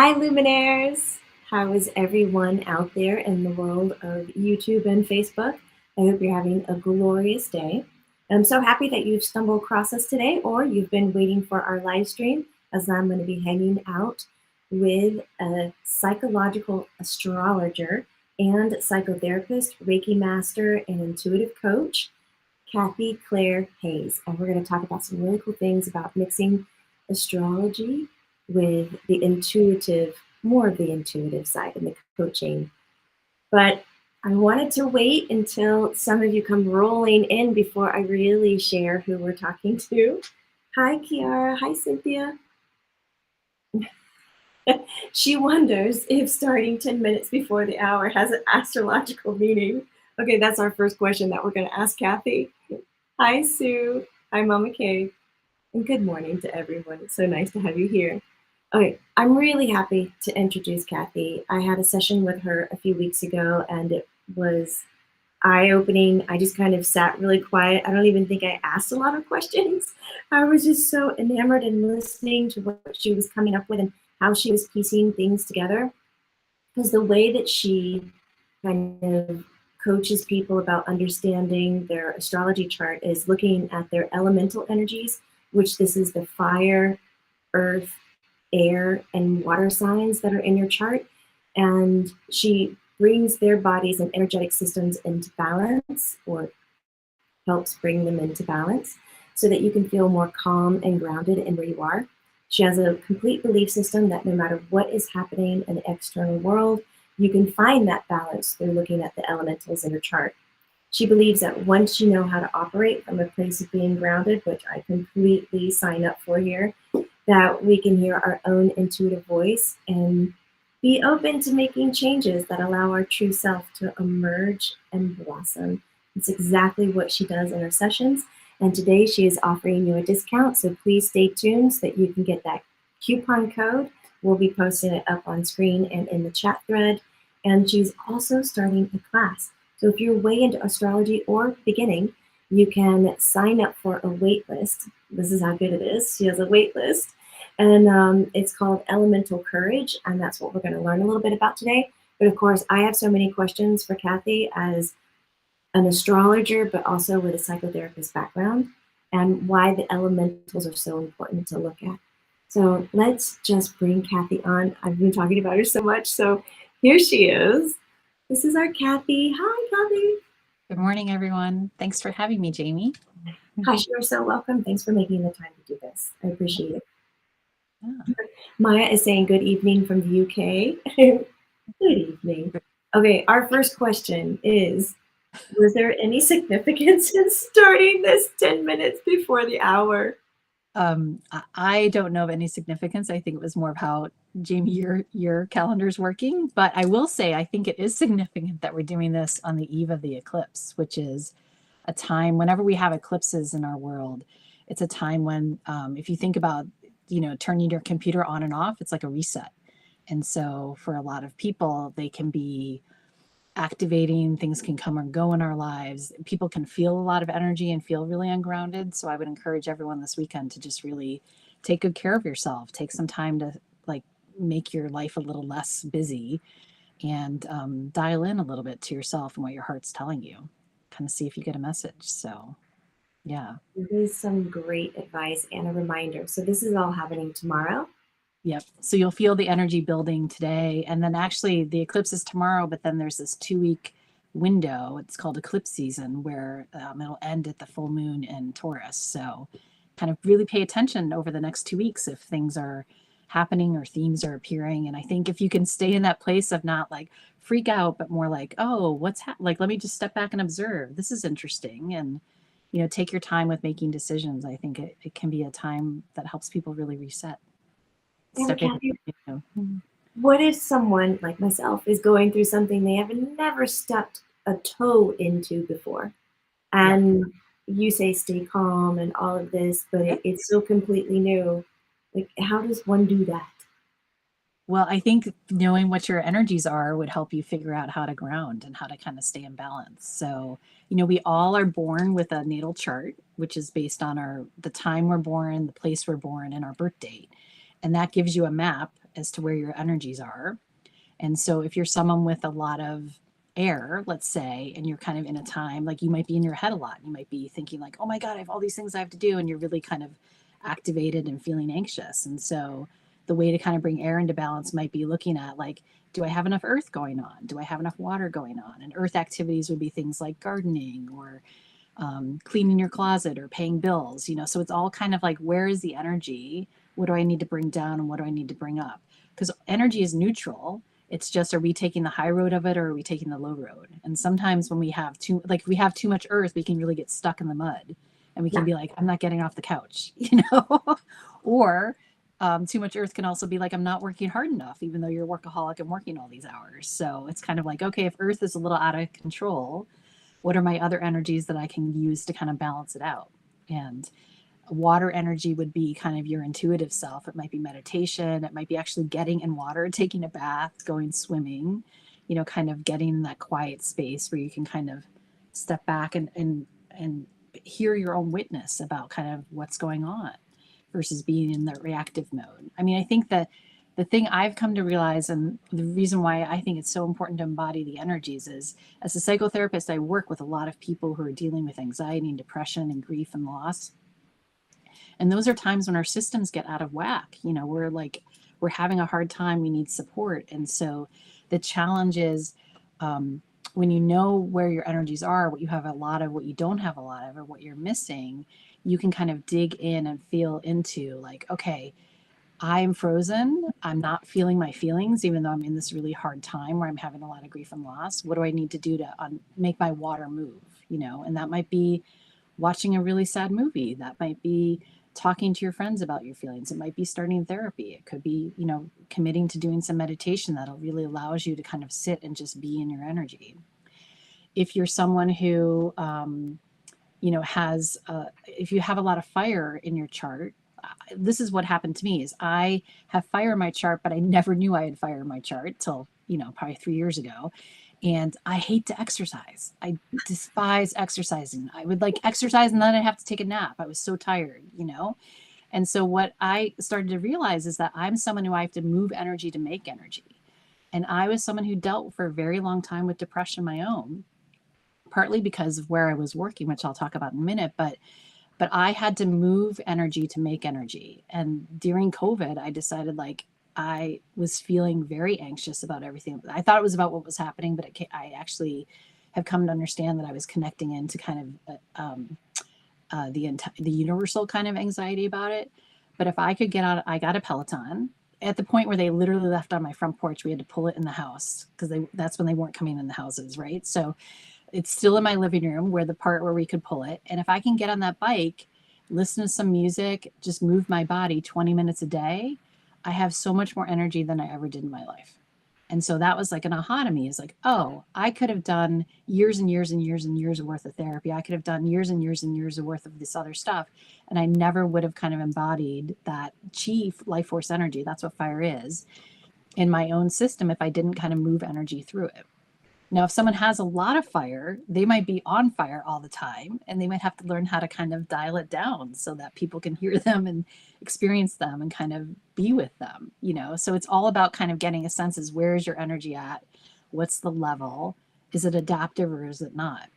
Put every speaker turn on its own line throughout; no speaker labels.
Hi, Luminaires! How is everyone out there in the world of YouTube and Facebook? I hope you're having a glorious day. And I'm so happy that you've stumbled across us today, or you've been waiting for our live stream, as I'm going to be hanging out with a psychological astrologer and psychotherapist, Reiki master, and intuitive coach, Kathy Clair-Hayes. And we're going to talk about some really cool things about mixing astrology with the intuitive, more of the intuitive side and the coaching. But I wanted to wait until some of you come rolling in before I really share who we're talking to. Hi, Kiara. Hi, Cynthia. She wonders if starting 10 minutes before the hour has an astrological meaning. Okay, that's our first question that we're going to ask Kathy. Hi, Sue. Hi, Mama Kay. And good morning to everyone. It's so nice to have you here. Okay, I'm really happy to introduce Kathy. I had a session with her a few weeks ago and it was eye-opening. I just kind of sat really quiet. I don't even think I asked a lot of questions. I was just so enamored in listening to what she was coming up with and how she was piecing things together. Because the way that she kind of coaches people about understanding their astrology chart is looking at their elemental energies, which this is the fire, earth, air, and water signs that are in your chart. And she brings their bodies and energetic systems into balance, or helps bring them into balance, so that you can feel more calm and grounded in where you are. She has a complete belief system that no matter what is happening in the external world, you can find that balance through looking at the elementals in your chart. She believes that once you know how to operate from a place of being grounded, which I completely sign up for here, that we can hear our own intuitive voice and be open to making changes that allow our true self to emerge and blossom. It's exactly what she does in her sessions. And today she is offering you a discount, so please stay tuned so that you can get that coupon code. We'll be posting it up on screen and in the chat thread. And she's also starting a class. So if you're way into astrology or beginning, you can sign up for a wait list. This is how good it is. She has a wait list. And it's called Elemental Courage, and that's what we're going to learn a little bit about today. But of course, I have so many questions for Kathy as an astrologer, but also with a psychotherapist background, and why the elementals are so important to look at. So let's just bring Kathy on. I've been talking about her so much, so here she is. This is our Kathy. Hi, Kathy.
Good morning, everyone. Thanks for having me, Jamie.
Gosh, you're so welcome. Thanks for making the time to do this. I appreciate it. Yeah. Maya is saying good evening from the UK. Good evening. Okay, our first question is, was there any significance in starting this 10 minutes before the hour?
I don't know of any significance. I think it was more of how, Jamie, your calendar's working. But I will say, I think it is significant that we're doing this on the eve of the eclipse, which is a time whenever we have eclipses in our world, it's a time when, if you think about, turning your computer on and off, it's like a reset. And so for a lot of people, they can be activating, things can come and go in our lives. People can feel a lot of energy and feel really ungrounded. So I would encourage everyone this weekend to just really take good care of yourself, take some time to make your life a little less busy, and dial in a little bit to yourself and what your heart's telling you, kind of see if you get a message. So yeah.
This is some great advice and a reminder. So this is all happening tomorrow?
Yep. So you'll feel the energy building today. And then actually the eclipse is tomorrow, but then there's this 2-week window. It's called eclipse season, where it'll end at the full moon in Taurus. So kind of really pay attention over the next 2 weeks if things are happening or themes are appearing. And I think if you can stay in that place of not like freak out, but more like, oh, let me just step back and observe. This is interesting. And, take your time with making decisions. I think it can be a time that helps people really reset.
Kathy, what if someone like myself is going through something they have never stepped a toe into before? And you say stay calm and all of this, but it's so completely new. Like, how does one do that?
Well, I think knowing what your energies are would help you figure out how to ground and how to kind of stay in balance. So, we all are born with a natal chart, which is based on the time we're born, the place we're born, and our birth date. And that gives you a map as to where your energies are. And so if you're someone with a lot of air, let's say, and you're kind of in a time, like you might be in your head a lot. You might be thinking like, oh my God, I have all these things I have to do. And you're really kind of activated and feeling anxious. And so the way to kind of bring air into balance might be looking at like, do I have enough earth going on? Do I have enough water going on? And earth activities would be things like gardening or cleaning your closet or paying bills, so it's all kind of like, where is the energy? What do I need to bring down and what do I need to bring up? Because energy is neutral. It's just, are we taking the high road of it or are we taking the low road? And sometimes when we have if we have too much earth, we can really get stuck in the mud and we can be like, I'm not getting off the couch, or too much earth can also be like, I'm not working hard enough, even though you're a workaholic and working all these hours. So it's kind of like, okay, if earth is a little out of control, what are my other energies that I can use to kind of balance it out? And water energy would be kind of your intuitive self. It might be meditation. It might be actually getting in water, taking a bath, going swimming, kind of getting in that quiet space where you can kind of step back and hear your own witness about kind of what's going on versus being in the reactive mode. I mean, I think that the thing I've come to realize, and the reason why I think it's so important to embody the energies, is as a psychotherapist, I work with a lot of people who are dealing with anxiety and depression and grief and loss. And those are times when our systems get out of whack. We're having a hard time, we need support. And so the challenge is, when you know where your energies are, what you have a lot of, what you don't have a lot of, or what you're missing, you can kind of dig in and feel into like, okay, I'm frozen. I'm not feeling my feelings, even though I'm in this really hard time where I'm having a lot of grief and loss. What do I need to do to make my water move? And that might be watching a really sad movie. That might be talking to your friends about your feelings. It might be starting therapy. It could be, committing to doing some meditation that'll really allows you to kind of sit and just be in your energy. If you're someone who, if you have a lot of fire in your chart, this is what happened to me is I have fire in my chart, but I never knew I had fire in my chart till, probably 3 years ago. And I hate to exercise. I despise exercising. I would like exercise and then I'd have to take a nap. I was so tired, And so what I started to realize is that I'm someone who I have to move energy to make energy. And I was someone who dealt for a very long time with depression my own, partly because of where I was working, which I'll talk about in a minute, but I had to move energy to make energy. And during COVID, I decided like I was feeling very anxious about everything. I thought it was about what was happening, but I actually have come to understand that I was connecting into kind of the universal kind of anxiety about it. But if I could get out, I got a Peloton at the point where they literally left on my front porch. We had to pull it in the house because that's when they weren't coming in the houses, right? So it's still in my living room where the part where we could pull it. And if I can get on that bike, listen to some music, just move my body 20 minutes a day, I have so much more energy than I ever did in my life. And so that was like an aha to me, is like, oh, I could have done years and years and years and years of worth of therapy. I could have done years and years and years of worth of this other stuff. And I never would have kind of embodied that chief life force energy. That's what fire is in my own system if I didn't kind of move energy through it. Now, if someone has a lot of fire, they might be on fire all the time, and they might have to learn how to kind of dial it down so that people can hear them and experience them and kind of be with them, So it's all about kind of getting a sense is, where is your energy at? What's the level? Is it adaptive or is it not?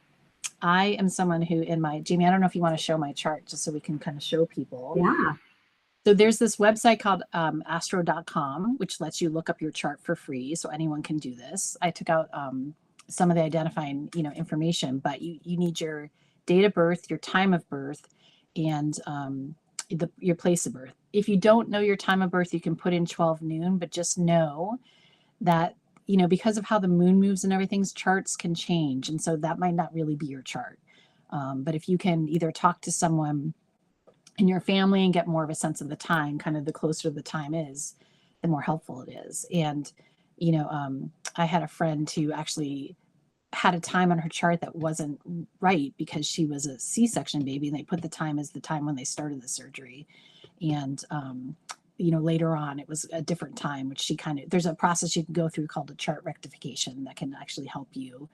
I am someone who Jamie, I don't know if you want to show my chart just so we can kind of show people.
Yeah.
So there's this website called astro.com, which lets you look up your chart for free. So anyone can do this. I took out some of the identifying, information, but you need your date of birth, your time of birth, and your place of birth. If you don't know your time of birth, you can put in 12 noon, but just know that, because of how the moon moves and everything's charts can change. And so that might not really be your chart. But if you can either talk to someone in your family and get more of a sense of the time, kind of the closer the time is, the more helpful it is. And, I had a friend who actually had a time on her chart that wasn't right because she was a C-section baby and they put the time as the time when they started the surgery. And, later on it was a different time, which there's a process you can go through called a chart rectification that can actually help you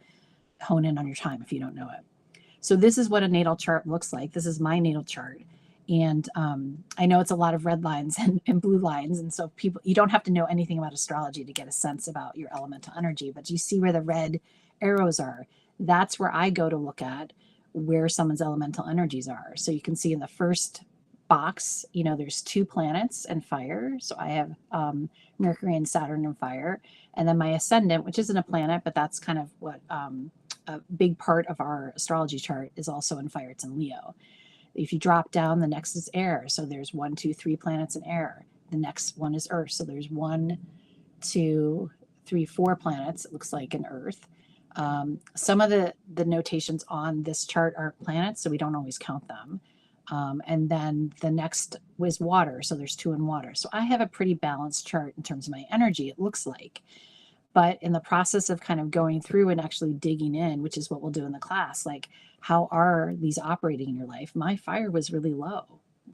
hone in on your time if you don't know it. So this is what a natal chart looks like. This is my natal chart. And I know it's a lot of red lines and blue lines. And so people, you don't have to know anything about astrology to get a sense about your elemental energy, but you see where the red arrows are. That's where I go to look at where someone's elemental energies are. So you can see in the first box, there's 2 planets and fire. So I have Mercury and Saturn and fire. And then my ascendant, which isn't a planet, but that's kind of what a big part of our astrology chart is, also in fire. It's in Leo. If you drop down, the next is air. So there's 1, 2, 3 planets in air. The next one is earth. So there's 1, 2, 3, 4 planets, it looks like, in earth. Some of the notations on this chart aren't planets, so we don't always count them. And then the next was water. So there's 2 in water. So I have a pretty balanced chart in terms of my energy, it looks like. But in the process of kind of going through and actually digging in, which is what we'll do in the class, like, how are these operating in your life? My fire was really low.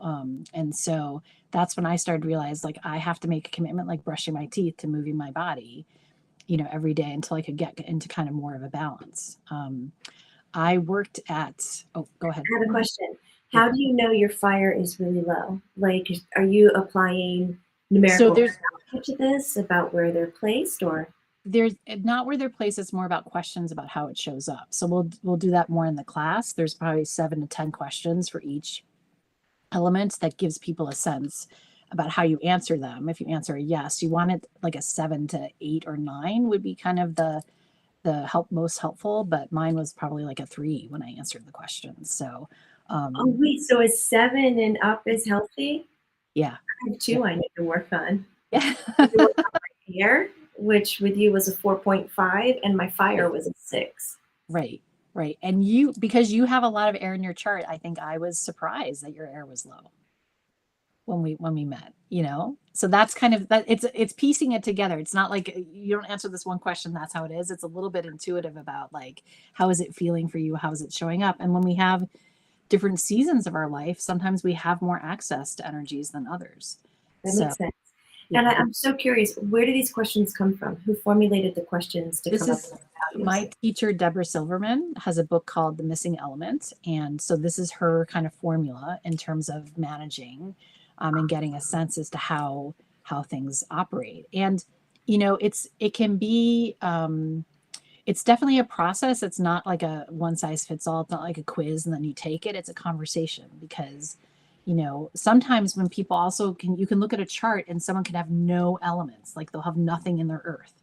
And so that's when I started to realize, like, I have to make a commitment, like brushing my teeth, to moving my body, every day until I could get into kind of more of a balance. I worked at, oh, go ahead.
I have a question. How do you know your fire is really low? Like, are you applying numerical value to this about where they're placed, or?
There's not where they're placed. It's more about questions about how it shows up. So we'll do that more in the class. There's probably 7 to 10 questions for each element that gives people a sense about how you answer them. If you answer a yes, you want it like a 7 to 8 or 9 would be kind of the most helpful, but mine was probably like a 3 when I answered the questions. So
oh wait, so a 7 and up is healthy?
Yeah.
I have 2 I need to work on.
Yeah.
Air, which with you was a 4.5, and my fire was a 6.
Right. And because you have a lot of air in your chart, I think I was surprised that your air was low when we met, so that's kind of that. It's piecing it together. It's not like you don't answer this one question, that's how it is. It's a little bit intuitive about, like, how is it feeling for you? How is it showing up? And when we have different seasons of our life, sometimes we have more access to energies than others.
That makes sense. Yeah. And I'm so curious, where do these questions come from? Who formulated the questions to come up with values?
My teacher, Deborah Silverman, has a book called The Missing Element. And so this is her kind of formula in terms of managing and getting a sense as to how things operate. And, it can be, it's definitely a process. It's not like a one size fits all. It's not like a quiz and then you take it. It's a conversation, because sometimes when people also you can look at a chart and someone can have no elements, like they'll have nothing in their earth.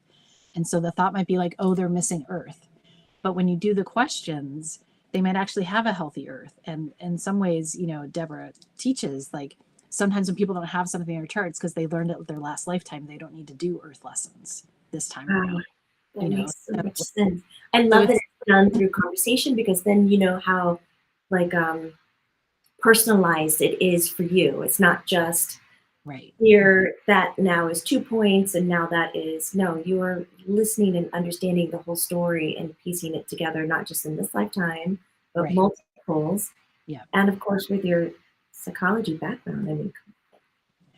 And so the thought might be like, oh, they're missing earth. But when you do the questions, they might actually have a healthy earth. And in some ways, Deborah teaches, like, sometimes when people don't have something in their charts because they learned it with their last lifetime, they don't need to do earth lessons this time around.
That makes so much sense. I love that it's done through conversation, because then you know how, like, personalized it is for you. It's not just here that now is 2 points and now that is, no, you're listening and understanding the whole story and piecing it together, not just in this lifetime, but multiples.
Yeah.
And of course, with your psychology background, I mean,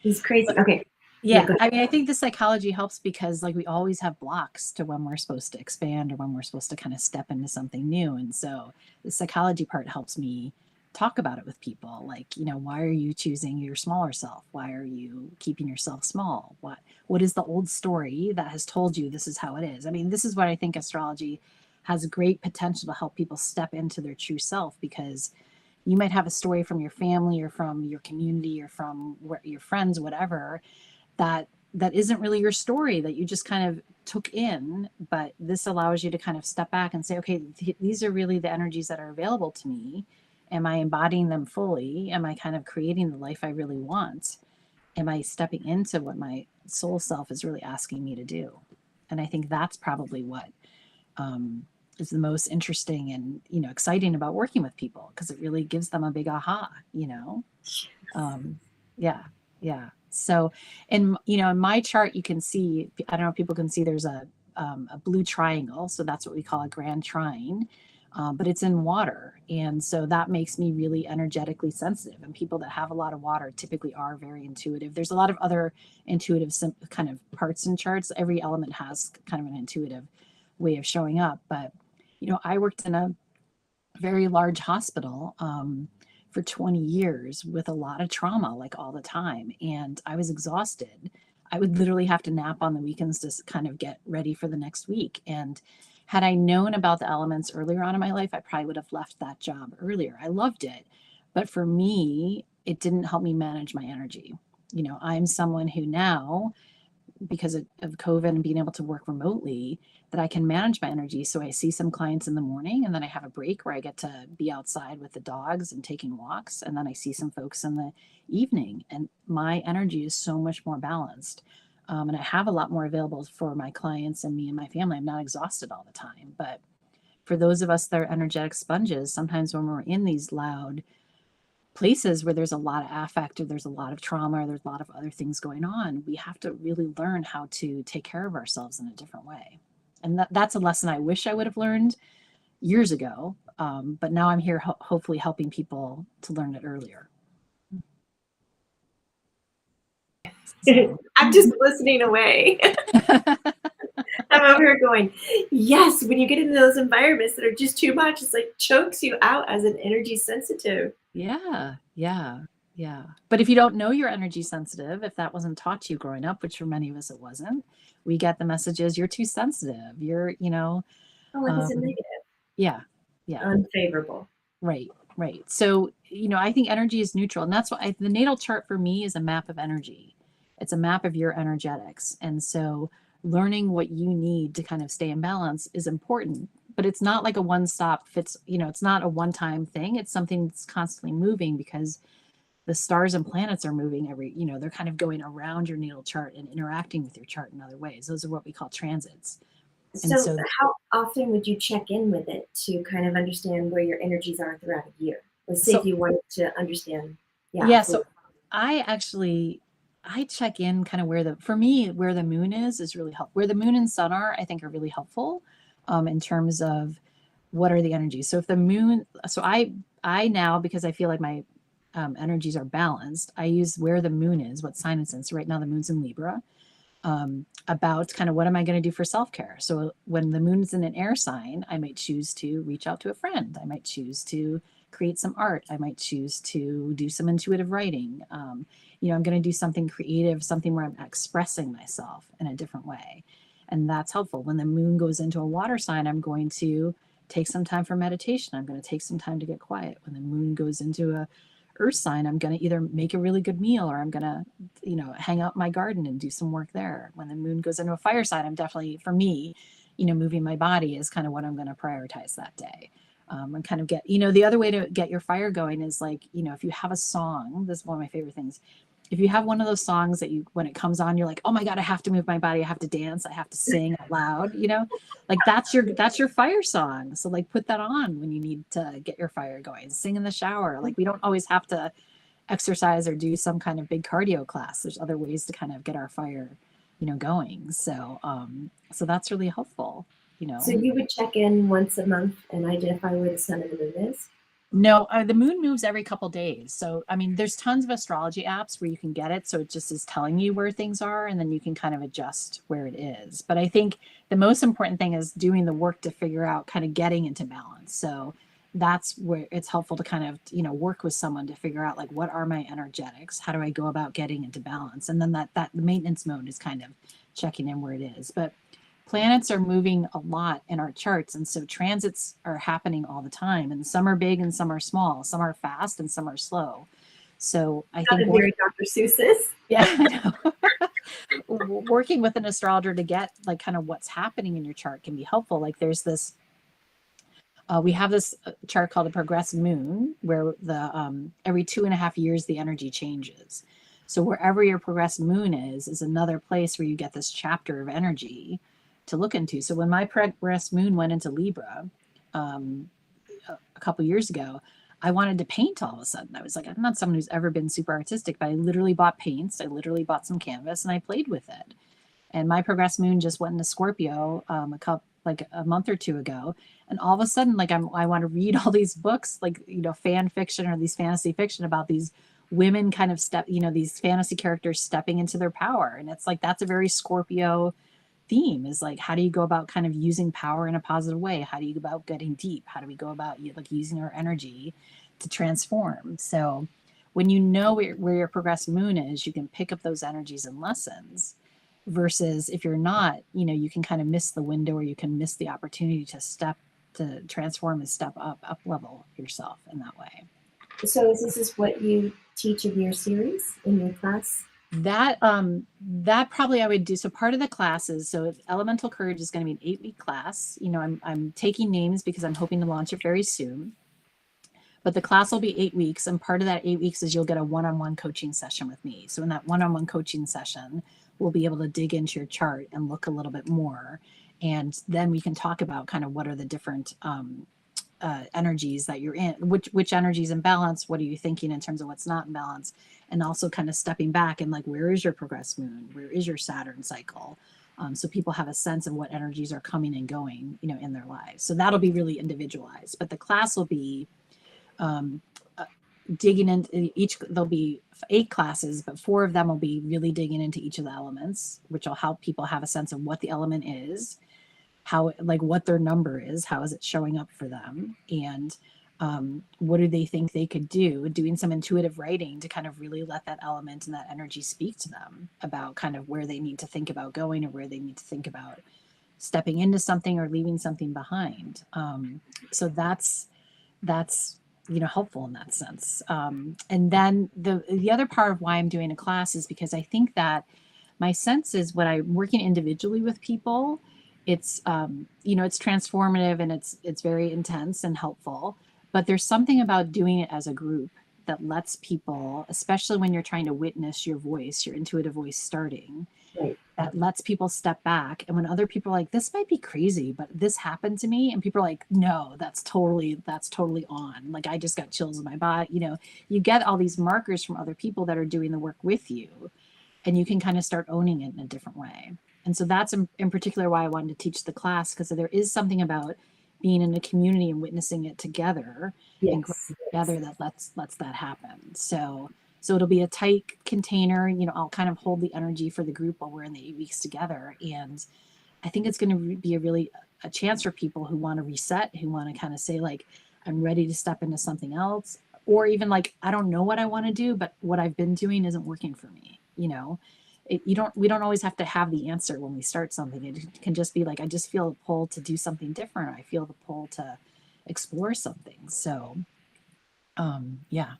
it's crazy. Okay.
Yeah, I mean, I think the psychology helps because, like, we always have blocks to when we're supposed to expand or when we're supposed to kind of step into something new. And so the psychology part helps me talk about it with people. Like, why are you choosing your smaller self? Why are you keeping yourself small? What is the old story that has told you this is how it is? I mean, this is what I think astrology has great potential to help people step into their true self, because you might have a story from your family or from your community or from your friends, whatever, that isn't really your story, that you just kind of took in. But this allows you to kind of step back and say, okay, these are really the energies that are available to me. Am I embodying them fully? Am I kind of creating the life I really want? Am I stepping into what my soul self is really asking me to do? And I think that's probably what is the most interesting and, exciting about working with people, because it really gives them a big aha, Yeah. So, in my chart, you can see, I don't know if people can see, there's a blue triangle. So that's what we call a grand trine, but it's in water. And so that makes me really energetically sensitive. And people that have a lot of water typically are very intuitive. There's a lot of other intuitive kind of parts in charts. Every element has kind of an intuitive way of showing up. But, I worked in a very large hospital for 20 years with a lot of trauma, like all the time. And I was exhausted. I would literally have to nap on the weekends to kind of get ready for the next week. And had I known about the elements earlier on in my life, I probably would have left that job earlier. I loved it. But for me, it didn't help me manage my energy. I'm someone who now, because of COVID and being able to work remotely, that I can manage my energy. So I see some clients in the morning, and then I have a break where I get to be outside with the dogs and taking walks. And then I see some folks in the evening, and my energy is so much more balanced. And I have a lot more available for my clients and me and my family. I'm not exhausted all the time. But for those of us that are energetic sponges, sometimes when we're in these loud places where there's a lot of affect, or there's a lot of trauma, or there's a lot of other things going on, we have to really learn how to take care of ourselves in a different way. And that's a lesson I wish I would have learned years ago. But now I'm here hopefully helping people to learn it earlier. So.
I'm just listening away. I'm over here going, yes, when you get into those environments that are just too much, it's like chokes you out as an energy sensitive.
Yeah. But if you don't know you're energy sensitive, if that wasn't taught to you growing up, which for many of us it wasn't, we get the messages, you're too sensitive. You're,
Oh, it's a negative.
Yeah.
Unfavorable.
Right. So, I think energy is neutral. And that's why the natal chart for me is a map of energy. It's a map of your energetics. And so learning what you need to kind of stay in balance is important, but it's not like a one-stop fits, it's not a one-time thing. It's something that's constantly moving, because the stars and planets are moving they're kind of going around your natal chart and interacting with your chart in other ways. Those are what we call transits.
So how often would you check in with it to kind of understand where your energies are throughout a year? Let's say if you wanted to understand.
So I check in kind of where the moon is really helpful. Where the moon and sun are, I think, are really helpful in terms of what are the energies. So if the moon, so I now, because I feel like my energies are balanced, I use where the moon is, what sign it's in. So right now the moon's in Libra. About kind of what am I going to do for self-care. So when the moon's in an air sign, I might choose to reach out to a friend. I might choose to create some art. I might choose to do some intuitive writing. I'm going to do something creative, something where I'm expressing myself in a different way. And that's helpful. When the moon goes into a water sign, I'm going to take some time for meditation. I'm going to take some time to get quiet. When the moon goes into a earth sign, I'm going to either make a really good meal, or I'm going to, hang out in my garden and do some work there. When the moon goes into a fire sign, I'm definitely, for me, moving my body is kind of what I'm going to prioritize that day. And kind of get, the other way to get your fire going is like, if you have a song, this is one of my favorite things. If you have one of those songs that when it comes on, you're like, oh my God, I have to move my body. I have to dance. I have to sing out loud, like that's your fire song. So like put that on when you need to get your fire going, sing in the shower. Like we don't always have to exercise or do some kind of big cardio class. There's other ways to kind of get our fire, going. So, so that's really helpful,
So you would check in once a month and identify where the sun and the moon is?
No, the moon moves every couple days. So, I mean, there's tons of astrology apps where you can get it. So it just is telling you where things are, and then you can kind of adjust where it is. But I think the most important thing is doing the work to figure out kind of getting into balance. So that's where it's helpful to kind of, work with someone to figure out like, what are my energetics? How do I go about getting into balance? And then that the maintenance mode is kind of checking in where it is. But planets are moving a lot in our charts, and so transits are happening all the time, and some are big and some are small, some are fast and some are slow. So I think
very Dr. Seuss's.
Yeah, I know. Working with an astrologer to get like kind of what's happening in your chart can be helpful. Like there's this we have this chart called a progressed moon, where the every 2.5 years the energy changes. So wherever your progressed moon is another place where you get this chapter of energy to look into. So when my progressed moon went into Libra a couple years ago, I wanted to paint all of a sudden. I was like, I'm not someone who's ever been super artistic, but I literally bought paints. I literally bought some canvas and I played with it. And my progressed moon just went into Scorpio a month or two ago. And all of a sudden, like I want to read all these books, like, fan fiction or these fantasy fiction about these women kind of these fantasy characters stepping into their power. And it's like, that's a very Scorpio theme, is like, how do you go about kind of using power in a positive way? How do you go about getting deep? How do we go about like using our energy to transform. So when you know where your progressed moon is, you can pick up those energies and lessons, versus if you're not, you can kind of miss the window, or you can miss the opportunity to transform and step up level yourself in that way.
So is this what you teach in your series, in your class?
That probably I would do. So part of the classes, so Elemental Courage is going to be an 8-week class. I'm taking names because I'm hoping to launch it very soon. But the class will be 8 weeks, and part of that 8 weeks is you'll get a one-on-one coaching session with me. So in that one-on-one coaching session, we'll be able to dig into your chart and look a little bit more. And then we can talk about kind of what are the different energies that you're in, which energy is in balance, what are you thinking in terms of what's not in balance, and also kind of stepping back and like, where is your progressed moon, where is your Saturn cycle, so people have a sense of what energies are coming and going in their lives. So that'll be really individualized, but the class will be digging into each. There'll be 8 classes, but 4 of them will be really digging into each of the elements, which will help people have a sense of what the element is, how, like, what their number is, how is it showing up for them, and what do they think they could do, doing some intuitive writing to kind of really let that element and that energy speak to them about kind of where they need to think about going, or where they need to think about stepping into something or leaving something behind. So that's helpful in that sense. And then the other part of why I'm doing a class is because I think that my sense is, when I'm working individually with people, it's it's transformative, and it's very intense and helpful, but there's something about doing it as a group that lets people, especially when you're trying to witness your voice, your intuitive voice starting,
Right.
that lets people step back. And when other people are like, this might be crazy, but this happened to me, and people are like, no, that's totally on. Like, I just got chills in my body. You get all these markers from other people that are doing the work with you, and you can kind of start owning it in a different way. And so that's in particular why I wanted to teach the class, because there is something about being in a community and witnessing it together and growing
Yes.
together that lets that happen. So it'll be a tight container. I'll kind of hold the energy for the group while we're in the 8 weeks together. And I think it's going to be a chance for people who want to reset, who want to kind of say, like, I'm ready to step into something else, or even like, I don't know what I want to do, but what I've been doing isn't working for me. We don't always have to have the answer when we start something. It can just be like, I just feel a pull to do something different. I feel the pull to explore something. So, yeah.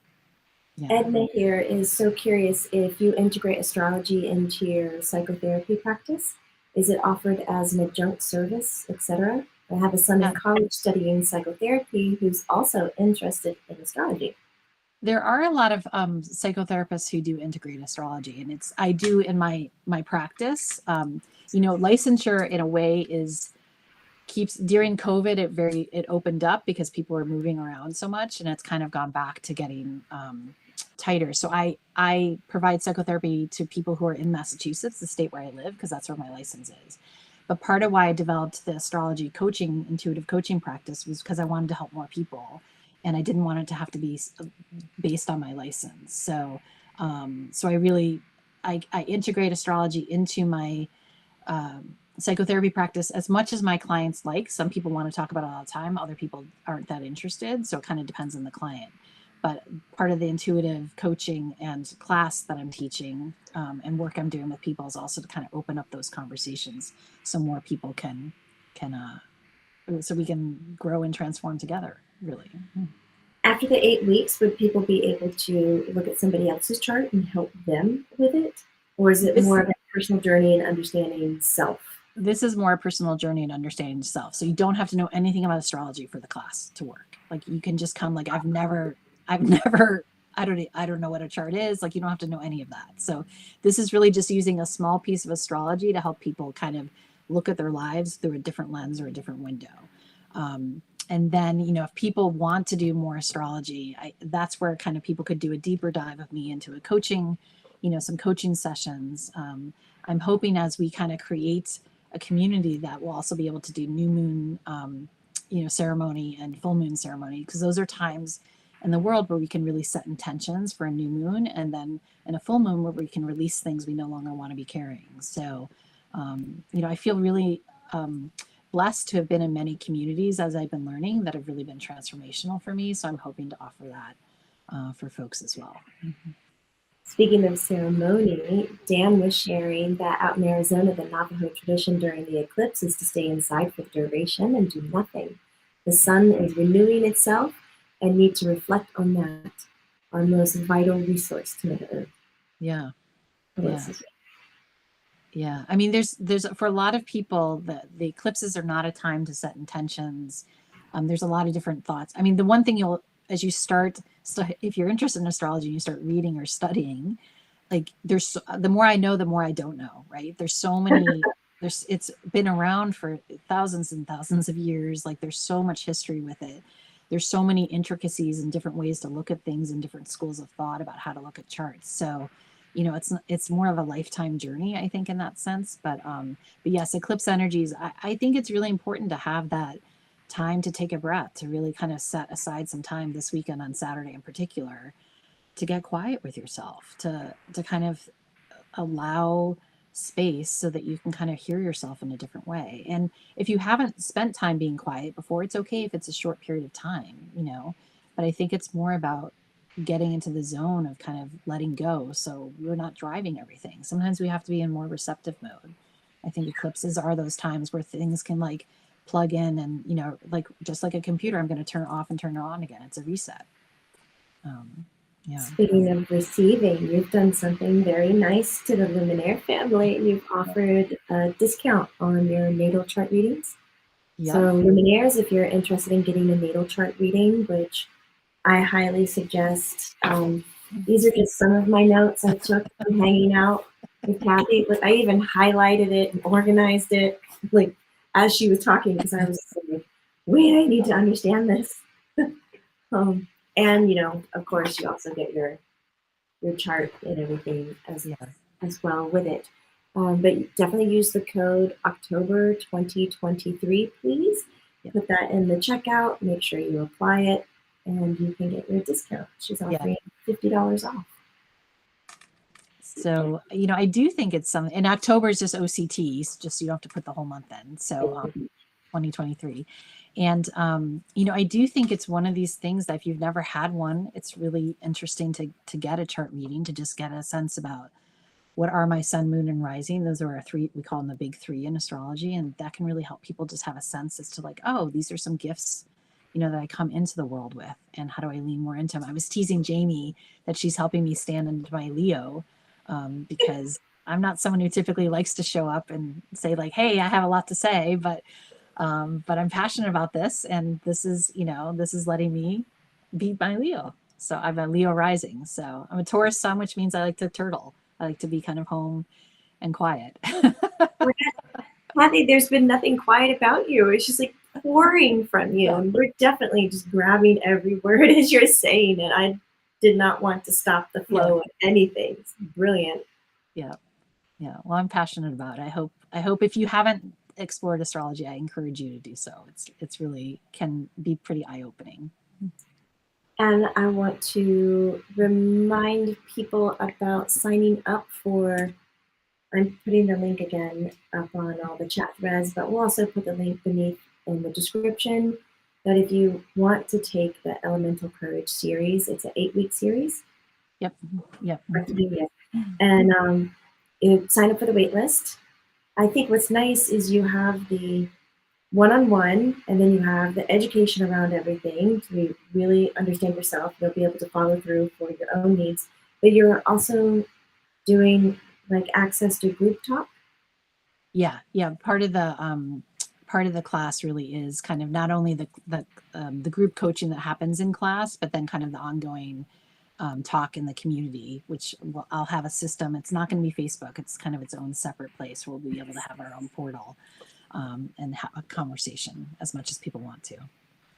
Edna here is so curious if you integrate astrology into your psychotherapy practice. Is it offered as an adjunct service, etc.? I have a son in college studying psychotherapy who's also interested in astrology.
There are a lot of psychotherapists who do integrate astrology, and I do in my practice. Licensure in a way keeps, during COVID, it opened up because people were moving around so much, and it's kind of gone back to getting tighter. So I provide psychotherapy to people who are in Massachusetts, the state where I live, because that's where my license is. But part of why I developed the astrology coaching, intuitive coaching practice, was because I wanted to help more people, and I didn't want it to have to be based on my license. So I integrate astrology into my psychotherapy practice as much as my clients like. Some people want to talk about it all the time. Other people aren't that interested. So it kind of depends on the client. But part of the intuitive coaching and class that I'm teaching and work I'm doing with people is also to kind of open up those conversations so more people so we can grow and transform together, really.
After the 8 weeks, would people be able to look at somebody else's chart and help them with it? Or is it more of a personal journey and understanding self?
This is more a personal journey and understanding self. So you don't have to know anything about astrology for the class to work. Like, you can just come like, I don't know what a chart is. Like, you don't have to know any of that. So this is really just using a small piece of astrology to help people kind of look at their lives through a different lens or a different window. And then, if people want to do more astrology, that's where kind of people could do a deeper dive of me into a coaching, some coaching sessions. I'm hoping as we kind of create a community that will also be able to do new moon, ceremony and full moon ceremony, because those are times in the world where we can really set intentions for a new moon, and then in a full moon where we can release things we no longer want to be carrying. So, I feel really blessed to have been in many communities, as I've been learning, that have really been transformational for me. So I'm hoping to offer that for folks as well.
Speaking of ceremony, Dan was sharing that out in Arizona, the Navajo tradition during the eclipse is to stay inside for the duration and do nothing. The sun is renewing itself and need to reflect on that, our most vital resource to Mother Earth.
Yeah.
Yeah.
Yeah. I mean, there's for a lot of people, the eclipses are not a time to set intentions. There's a lot of different thoughts. I mean, the one thing as you start, if you're interested in astrology, you start reading or studying, like the more I know, the more I don't know, right? There's so many, it's been around for thousands and thousands of years. Like there's so much history with it. There's so many intricacies and different ways to look at things and different schools of thought about how to look at charts. So, it's more of a lifetime journey, I think, in that sense. But yes, eclipse energies, I think it's really important to have that time to take a breath, to really kind of set aside some time this weekend on Saturday in particular, to get quiet with yourself, to kind of allow space so that you can kind of hear yourself in a different way. And if you haven't spent time being quiet before, it's okay if it's a short period of time, but I think it's more about getting into the zone of kind of letting go, so we're not driving everything. Sometimes we have to be in more receptive mode. I think eclipses are those times where things can like plug in and, like just like a computer, I'm going to turn it off and turn it on again. It's a reset. Yeah.
Speaking of receiving, you've done something very nice to the Luminaire family. You've offered a discount on your natal chart readings.
Yep.
So Luminaires, if you're interested in getting a natal chart reading, which I highly suggest, these are just some of my notes I took from hanging out with Kathy. Like, I even highlighted it and organized it, like as she was talking, because I was like, wait, I need to understand this. And of course, you also get your chart and everything as well with it. But definitely use the code October 2023, please.
Yep.
Put that in the checkout. Make sure you apply it, and you can get your discount. She's offering $50 off.
So, I do think it's something, and October is just OCTs, just so you don't have to put the whole month in. So 2023. And, I do think it's one of these things that if you've never had one, it's really interesting to get a chart reading, to just get a sense about what are my sun, moon, and rising. Those are our three, we call them the big three in astrology. And that can really help people just have a sense as to like, oh, these are some gifts, that I come into the world with, and how do I lean more into them? I was teasing Jamie that she's helping me stand into my Leo, because I'm not someone who typically likes to show up and say like, hey, I have a lot to say, but I'm passionate about this, and this is letting me be my Leo. So I'm a Leo rising. So I'm a Taurus sun, which means I like to turtle. I like to be kind of home and quiet.
Kathy, there's been nothing quiet about you. It's just like pouring from you. And we're definitely just grabbing every word as you're saying it. I did not want to stop the flow of anything. It's brilliant.
Yeah. Well, I'm passionate about it. I hope if you haven't explored astrology, I encourage you to do so. It's really can be pretty eye-opening.
And I want to remind people about signing up for, I'm putting the link again up on all the chat threads, but we'll also put the link beneath in the description, that if you want to take the Elemental Courage series, it's an 8-week series.
Yep.
And you sign up for the wait list. I think what's nice is you have the one-on-one, and then you have the education around everything to really understand yourself. You'll be able to follow through for your own needs, but you're also doing like access to group talk.
Yeah. Part of the class really is kind of not only the group coaching that happens in class, but then kind of the ongoing talk in the community, which I'll have a system. It's not going to be Facebook. It's kind of its own separate place where we'll be able to have our own portal and have a conversation as much as people want to.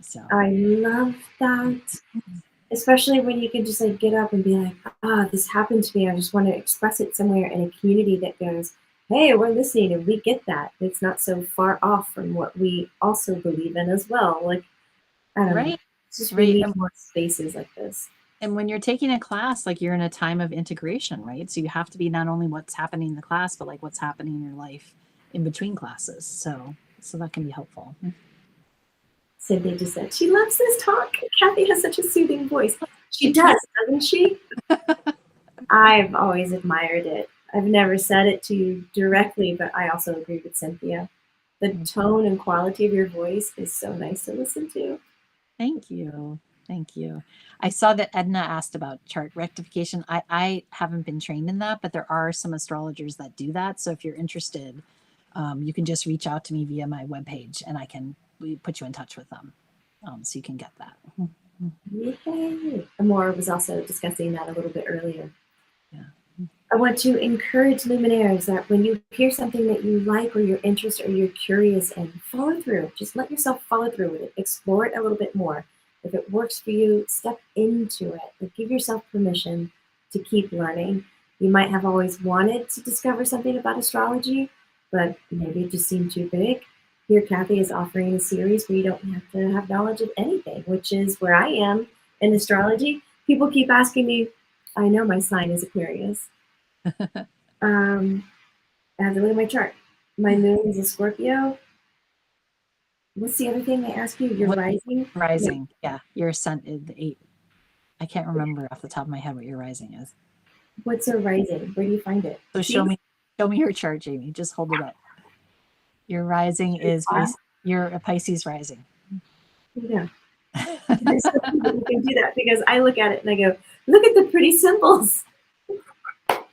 So
I love that, especially when you can just like get up and be like, this happened to me. I just want to express it somewhere in a community that goes, hey, we're listening and we get that. It's not so far off from what we also believe in as well. Like, I don't know. It's just we need more spaces like this.
And when you're taking a class, like you're in a time of integration, right? So you have to be not only what's happening in the class, but like what's happening in your life in between classes. So So that can be helpful.
Cynthia just said, she loves this talk. Kathy has such a soothing voice. She does, doesn't she? I've always admired it. I've never said it to you directly, but I also agree with Cynthia. The tone and quality of your voice is so nice to listen to.
Thank you. Thank you. I saw that Edna asked about chart rectification. I haven't been trained in that, but there are some astrologers that do that. So if you're interested, you can just reach out to me via my webpage and we put you in touch with them. So you can get that.
Yay. Amora was also discussing that a little bit earlier.
Yeah.
I want to encourage luminaires that when you hear something that you like or you're interested or you're curious and follow through, just let yourself follow through with it. Explore it a little bit more. If it works for you, step into it. But give yourself permission to keep learning. You might have always wanted to discover something about astrology, but maybe it just seemed too big. Here, Kathy is offering a series where you don't have to have knowledge of anything, which is where I am in astrology. People keep asking me, I know my sign is Aquarius. I have to look at my chart. My moon is a Scorpio. What's the other thing they ask you? Your rising?
Rising. Yeah. Your sun is the 8. I can't remember off the top of my head what your rising is.
What's a rising? Where do you find it?
So show me your chart, Jamie. Just hold it up. Your rising is you're a Pisces rising.
Yeah. There's something that you can do that because I look at it and I go, look at the pretty symbols.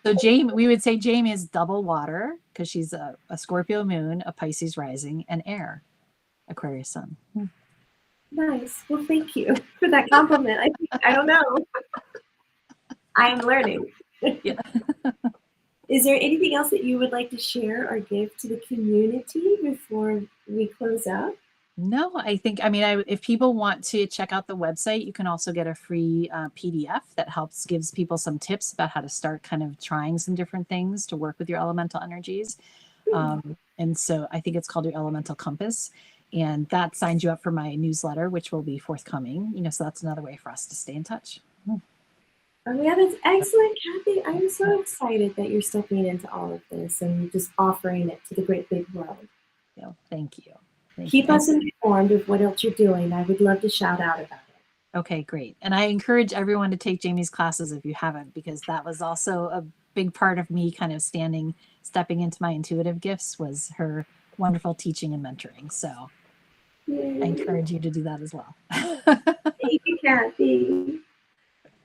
So Jamie, we would say Jamie is double water because she's a Scorpio moon, a Pisces rising, and air, Aquarius sun.
Nice. Well, thank you for that compliment. I don't know. I'm learning.
Yeah.
Is there anything else that you would like to share or give to the community before we close out?
No, if people want to check out the website, you can also get a free PDF that gives people some tips about how to start kind of trying some different things to work with your elemental energies. And so I think it's called your Elemental Compass. And that signs you up for my newsletter, which will be forthcoming. So that's another way for us to stay in touch.
Oh yeah, that's excellent, Kathy. I'm so excited that you're stepping into all of this and just offering it to the great big world.
Thank you.
Keep us informed of what else you're doing. I would love to shout out about it.
Okay, great. And I encourage everyone to take Jamie's classes if you haven't, because that was also a big part of me kind of stepping into my intuitive gifts was her wonderful teaching and mentoring. So I encourage you to do that as well.
Thank you, Kathy.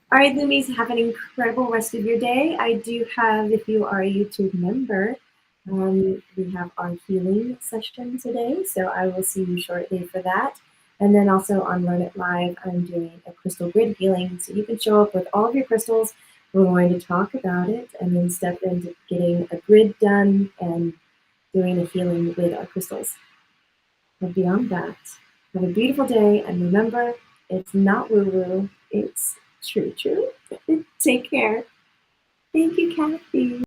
All right, Loomies, have an incredible rest of your day. I do have, if you are a YouTube member, we have our healing session today, so I will see you shortly for that. And then also on Learn It Live, I'm doing a crystal grid healing, so you can show up with all of your crystals. We're going to talk about it and then step into getting a grid done and doing a healing with our crystals. But beyond that, have a beautiful day, and remember, it's not woo-woo, it's true. Take care. Thank you, Kathy.